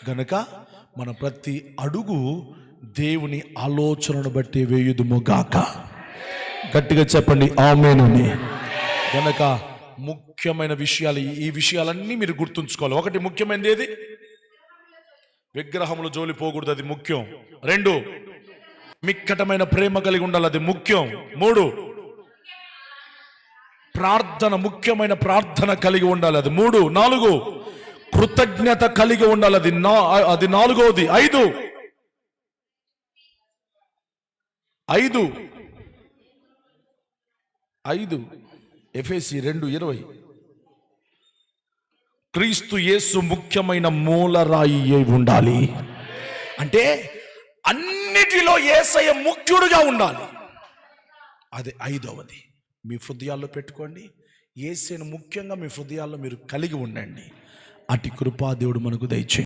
గనక మన ప్రతి అడుగు దేవుని ఆలోచనను బట్టి వేయుదుముగాక. గట్టిగా చెప్పండి ఆమేనని. గనక ముఖ్యమైన విషయాలు, ఈ విషయాలన్నీ మీరు గుర్తుంచుకోవాలి. ఒకటి, ముఖ్యమైనది ఏది? విగ్రహములు జోలి పోకూడదు, అది ముఖ్యం. 2, మిక్కటమైన ప్రేమ కలిగి ఉండాలి, అది ముఖ్యం. 3, ప్రార్థన, ముఖ్యమైన ప్రార్థన కలిగి ఉండాలి, అది 3. 4, కృతజ్ఞత కలిగి ఉండాలి, అది 4వది. 5 ఎఫెసీ 2:20 క్రీస్తు యేసు ముఖ్యమైన మూలరాయి అయి ఉండాలి. అంటే అన్నిటిలో యేసయ్య ముఖ్యుడుగా ఉండాలి, అది 5వది. మీ హృదయాల్లో పెట్టుకోండి. యేసయ్యను ముఖ్యంగా మీ హృదయాల్లో మీరు కలిగి ఉండండి. అటు కృపా దేవుడు మనకు దయచేయండి.